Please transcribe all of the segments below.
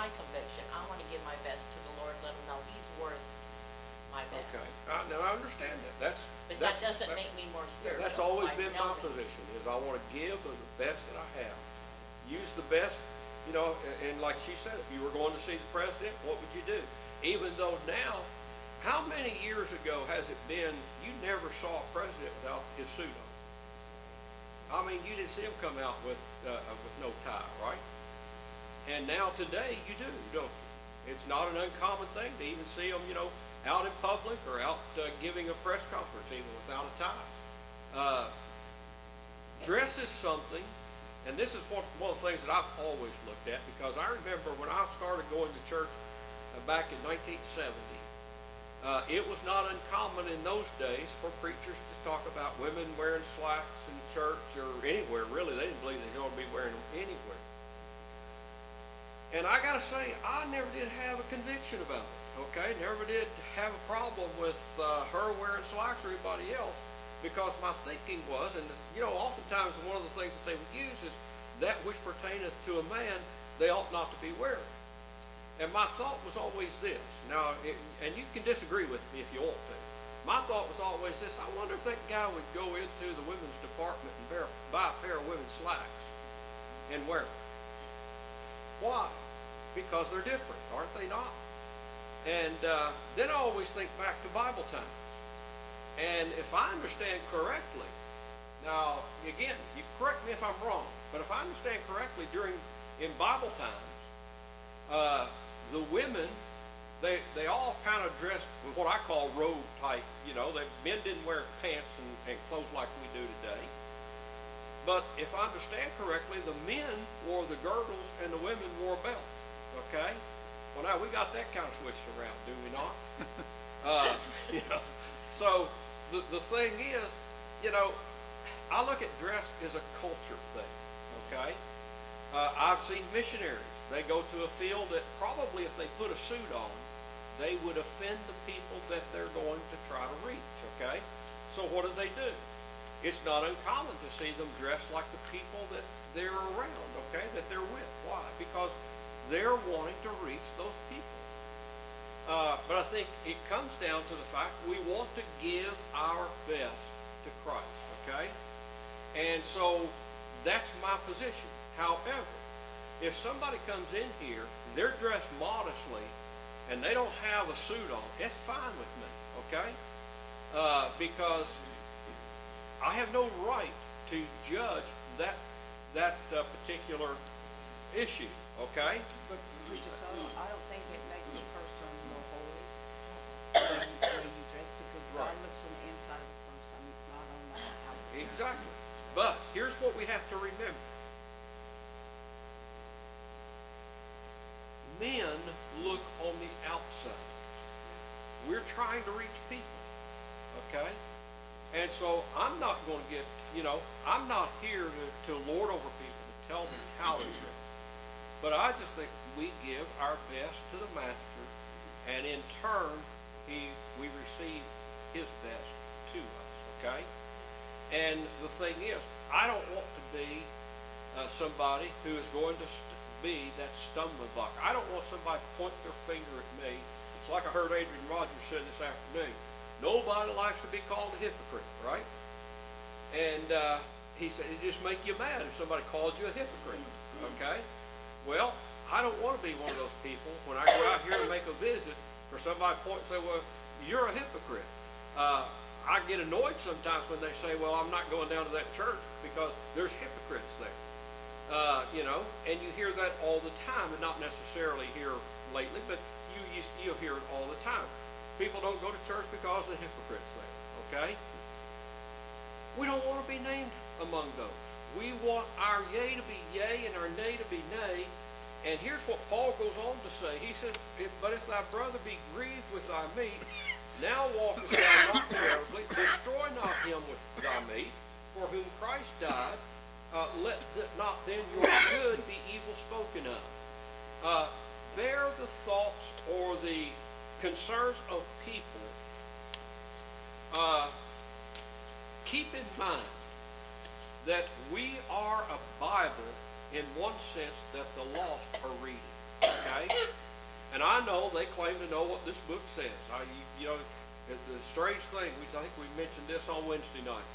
my conviction. I want to give my best to the Lord, let him know he's worth my best. Okay, now I understand that. But that doesn't make me more spiritual. That's always been my know this. position, is I want to give of the best that I have. Use the best, you know, and like she said, if you were going to see the president, what would you do? Even though now, how many years ago has it been you never saw a president without his suit on? I mean, you didn't see him come out with no tie, right? And now today you do, don't you? It's not an uncommon thing to even see them, you know, out in public or out giving a press conference even without a tie. Dress is something, and this is one of the things that I've always looked at, because I remember when I started going to church back in 1970, it was not uncommon in those days for preachers to talk about women wearing slacks in church or anywhere, really. They didn't believe they ought to be wearing them anywhere. And I got to say, I never did have a conviction about it, okay? Never did have a problem with her wearing slacks or anybody else, because my thinking was, and you know, oftentimes one of the things that they would use is that which pertaineth to a man, they ought not to be wearing. And my thought was always this. Now, and you can disagree with me if you want to. My thought was always this. I wonder if that guy would go into the women's department and buy a pair of women's slacks and wear them. Why? Because they're different, aren't they not? And then I always think back to Bible times. And if I understand correctly, now, again, you correct me if I'm wrong, but if I understand correctly, in Bible times, the women, they all kind of dressed with what I call robe type, you know. Men didn't wear pants and clothes like we do today. But if I understand correctly, the men wore the girdles and the women wore a belt, okay? Well, now we got that kind of switched around, do we not? You know, so the thing is, you know, I look at dress as a culture thing, okay? I've seen missionaries. They go to a field that probably if they put a suit on, they would offend the people that they're going to try to reach, okay? So what do? It's not uncommon to see them dressed like the people that they're around, okay, that they're with. Why? Because they're wanting to reach those people. But I think it comes down to the fact we want to give our best to Christ, okay? And so that's my position. However, if somebody comes in here, they're dressed modestly, and they don't have a suit on, it's fine with me, okay? Because I have no right to judge that particular issue, okay? But preacher, I don't think it makes a person more holy the way you dress, because God Right. looks on the inside of the person, not on the outside. Exactly. But here's what we have to remember. Men look on the outside. We're trying to reach people, okay? And so I'm not going to get, you know, I'm not here to lord over people, to tell them how to dress. But I just think we give our best to the Master, and in turn, we receive his best to us, okay? And the thing is, I don't want to be somebody who is going to be that stumbling block. I don't want somebody to point their finger at me. It's like I heard Adrian Rogers say this afternoon. Nobody likes to be called a hypocrite, right? And he said, it just make you mad if somebody called you a hypocrite, okay? Well, I don't want to be one of those people when I go out here and make a visit for somebody to point and say, well, you're a hypocrite. I get annoyed sometimes when they say, well, I'm not going down to that church because there's hypocrites there. You know, and you hear that all the time, and not necessarily here lately, but you'll hear it all the time. People don't go to church because the hypocrites there, okay? We don't want to be named among those. We want our yea to be yea and our nay to be nay. And here's what Paul goes on to say. He said, but if thy brother be grieved with thy meat, now walkest thou not charitably, destroy not him with thy meat, for whom Christ died. Let not then your good be evil spoken of. Bear the thoughts or the concerns of people. Keep in mind that we are a Bible in one sense that the lost are reading. okay? And I know they claim to know what this book says. You know, the strange thing, I think we mentioned this on Wednesday night,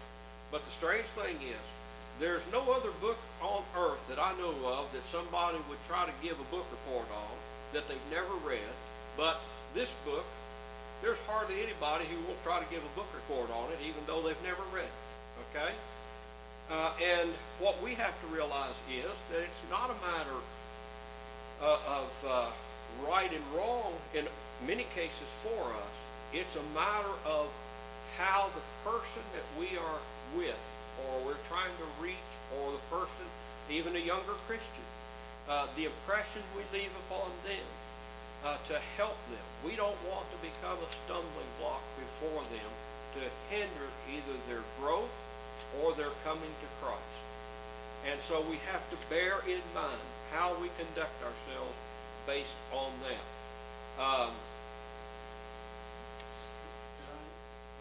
but the strange thing is, there's no other book on earth that I know of that somebody would try to give a book report on that they've never read, but this book, there's hardly anybody who will try to give a book report on it, even though they've never read it, okay? And what we have to realize is that it's not a matter of right and wrong in many cases for us. It's a matter of how the person that we are with, or we're trying to reach, or the person, even a younger Christian, the impression we leave upon them to help them. We don't want to become a stumbling block before them to hinder either their growth or their coming to Christ. And so we have to bear in mind how we conduct ourselves based on that.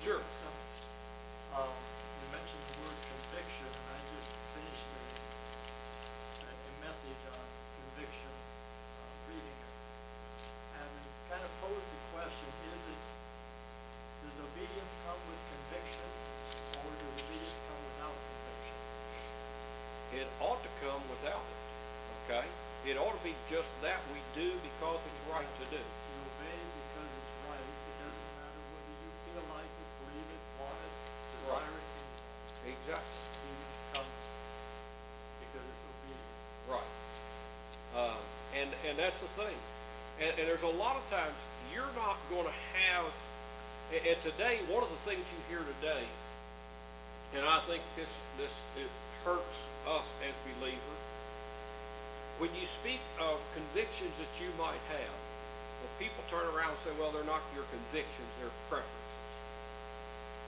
Sure. You mentioned the word conviction, and I just finished a message on conviction, reading it. And it kind of posed the question, does obedience come with conviction, or does obedience come without conviction? It ought to come without it, okay? It ought to be just that we do because it's right to do. You obey because it's right. It doesn't matter whether you feel like it, believe it, want it, desire it, anymore. Exactly. Obedience comes because it's obedience. Right. And that's the thing. And there's a lot of times you're not going to have, and today, one of the things you hear today, and I think it hurts us as believers, when you speak of convictions that you might have, well, people turn around and say, well, they're not your convictions, they're preferences.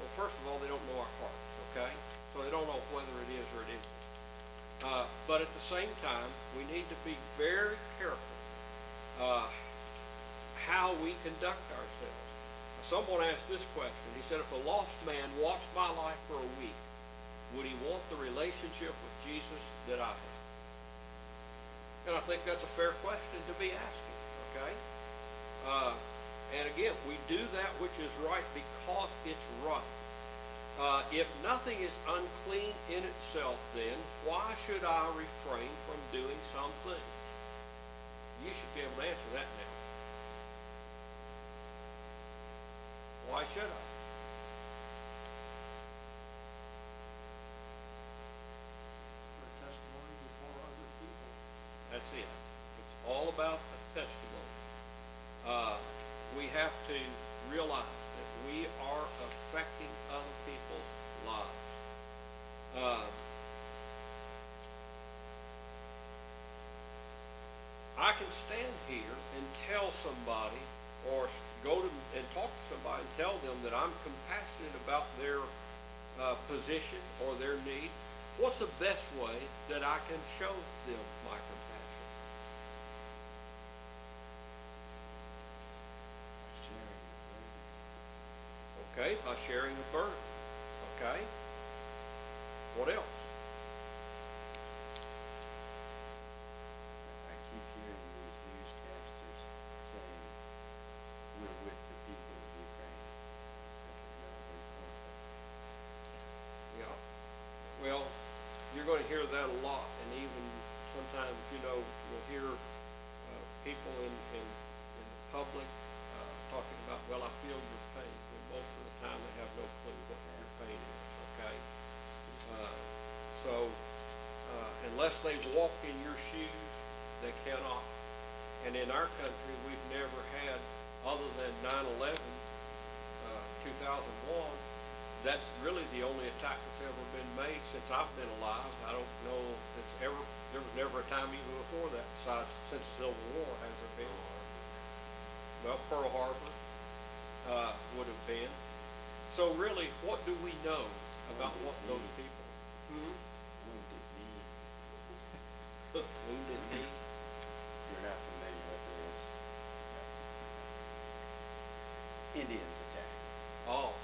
Well, first of all, they don't know our hearts, okay? So they don't know whether it is or it isn't. But at the same time, we need to be very careful how we conduct ourselves. Someone asked this question. He said, if a lost man watched my life for a week, would he want the relationship with Jesus that I have? And I think that's a fair question to be asking, okay? And again, we do that which is right because it's right. If nothing is unclean in itself, then why should I refrain from doing some things? You should be able to answer that now. Why should I? For testimony before other people. That's it. It's all about a testimony. We have to realize that we are affecting other people's lives. I can stand here and tell somebody, or go to and talk to somebody and tell them that I'm compassionate about their position or their need. What's the best way that I can show them my compassion? Okay, by sharing the burden. Okay. What else? I keep hearing these newscasters saying, we're with the people of Ukraine. Yeah. Well, you're going to hear that a lot, and even sometimes, you'll hear people in the public talking about, well, I feel your pain, when most of the time they have no clue what your pain is, okay? So unless they walk in your shoes, they cannot. And in our country, we've never had, other than 9/11, 2001, that's really the only attack that's ever been made since I've been alive. I don't know if there was never a time even before that, besides since Civil War, has there been? Well, Pearl Harbor would have been. So really, what do we know about what those people? Wounded knee. Wounded knee. You're not familiar with it. It's Indians attack. Oh,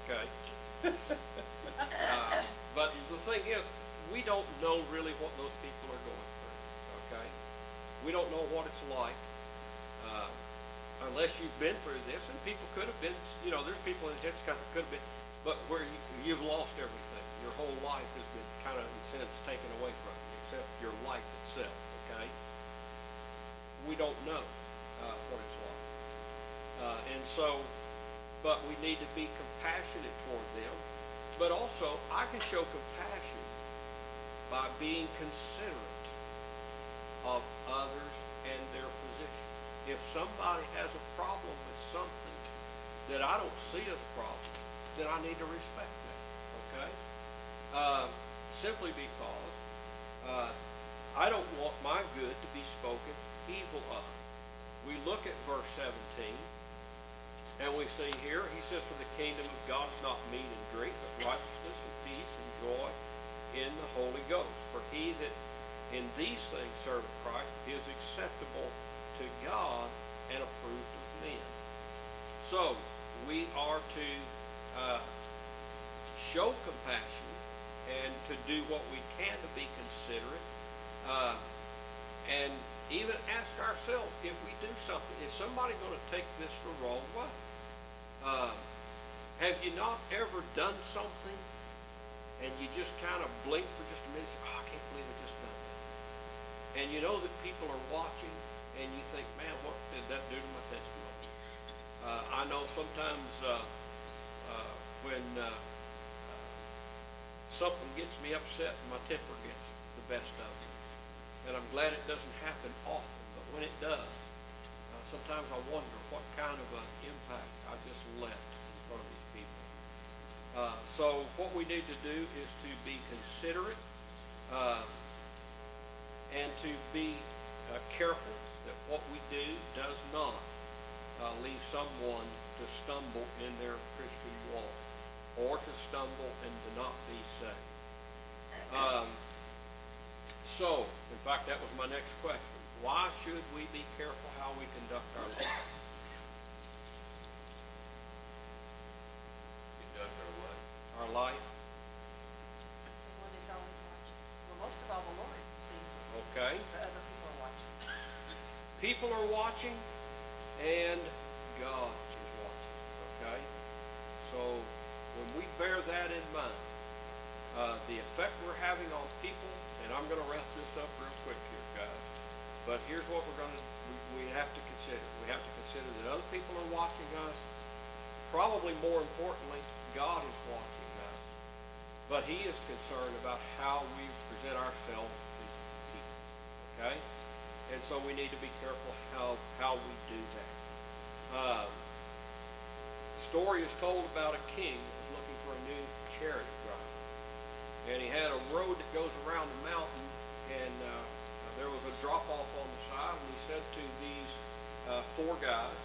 okay. But the thing is, we don't know really what those people are going through, okay? we don't know what it's like, unless you've been through this, and people could have been, there's people in this country could have been, but where you've lost everything. Your whole life has been kind of, in a sense, taken away from you, except your life itself, okay? We don't know what it's like. And so, but we need to be compassionate toward them. But also, I can show compassion by being considerate of others and their positions. If somebody has a problem with something that I don't see as a problem, then I need to respect that, okay? Simply because I don't want my good to be spoken evil of. We look at verse 17, and we see here, he says, for the kingdom of God is not meat and drink, but righteousness and peace and joy in the Holy Ghost. For he that in these things serveth Christ is acceptable to God and approved of men. So, we are to show compassion and to do what we can to be considerate, and even ask ourselves if we do something, is somebody going to take this the wrong way? Have you not ever done something and you just kind of blink for just a minute and say, oh, I can't believe I just done that. And you know that people are watching and you think, man, what did that do to my testimony? I know sometimes when something gets me upset, my temper gets the best of me. And I'm glad it doesn't happen often, but when it does, sometimes I wonder what kind of an impact I just left in front of these people. So what we need to do is to be considerate and to be careful that what we do does not leave someone to stumble in their Christian walk or to stumble and to not be saved. So, in fact, that was my next question. Why should we be careful how we conduct our life? Conduct our what? Our life, Someone is always watching. Well, most of all, the Lord sees it, okay? but other people are watching. People are watching, and God is watching, okay? So, when we bear that in mind, the effect we're having on people, and I'm going to wrap this up real quick here, guys, but here's what we have to consider. We have to consider that other people are watching us. Probably more importantly, God is watching us. But he is concerned about how we present ourselves to people, okay? And so we need to be careful how we do that. Story is told about a king that was looking for a new chariot driver. And he had a road that goes around the mountain, and there was a drop-off on the side, and he said to these 4 guys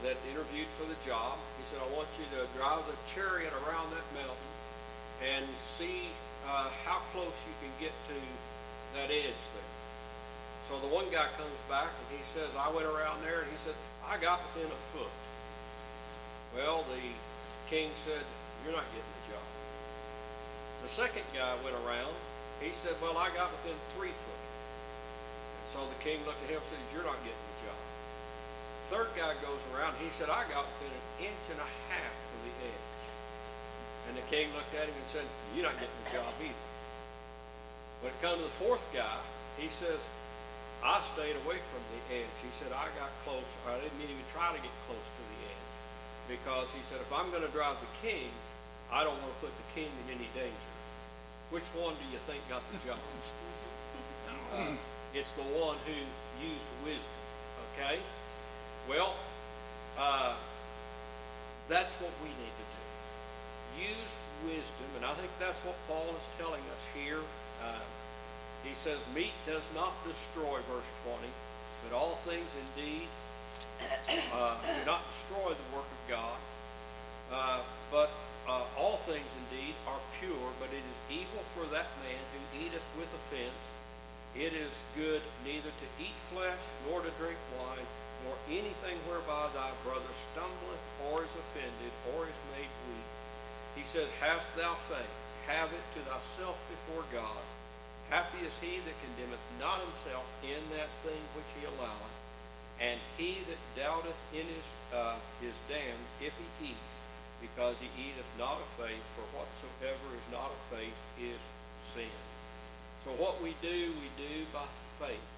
that interviewed for the job, he said, I want you to drive the chariot around that mountain and see how close you can get to that edge there. So the one guy comes back and he says, I went around there, and he said, I got within a foot. Well, the king said, you're not getting the job. The second guy went around. He said, well, I got within 3 foot. And so the king looked at him and said, you're not getting the job. Third guy goes around. He said, I got within 1.5 inches of the edge. And the king looked at him and said, you're not getting the job either. When it comes to the fourth guy, he says, I stayed away from the edge. He said, I got close. I didn't even try to get close to the edge. Because he said, if I'm going to drive the king, I don't want to put the king in any danger. Which one do you think got the job? It's the one who used wisdom, okay? Well, that's what we need to do. Use wisdom, and I think that's what Paul is telling us here. He says, meat does not destroy, verse 20, but all things indeed do not destroy the work of God, but all things indeed are pure, but it is evil for that man who eateth with offense. It is good neither to eat flesh, nor to drink wine, nor anything whereby thy brother stumbleth, or is offended, or is made weak. He says, hast thou faith? Have it to thyself before God. Happy is he that condemneth not himself in that thing which he alloweth. And he that doubteth in is damned if he eat, because he eateth not of faith, for whatsoever is not of faith is sin. So what we do by faith.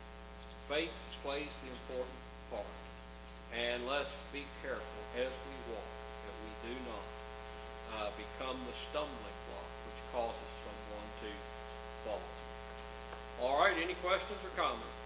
Faith plays the important part. And let's be careful as we walk that we do not become the stumbling block which causes someone to fall. All right, any questions or comments?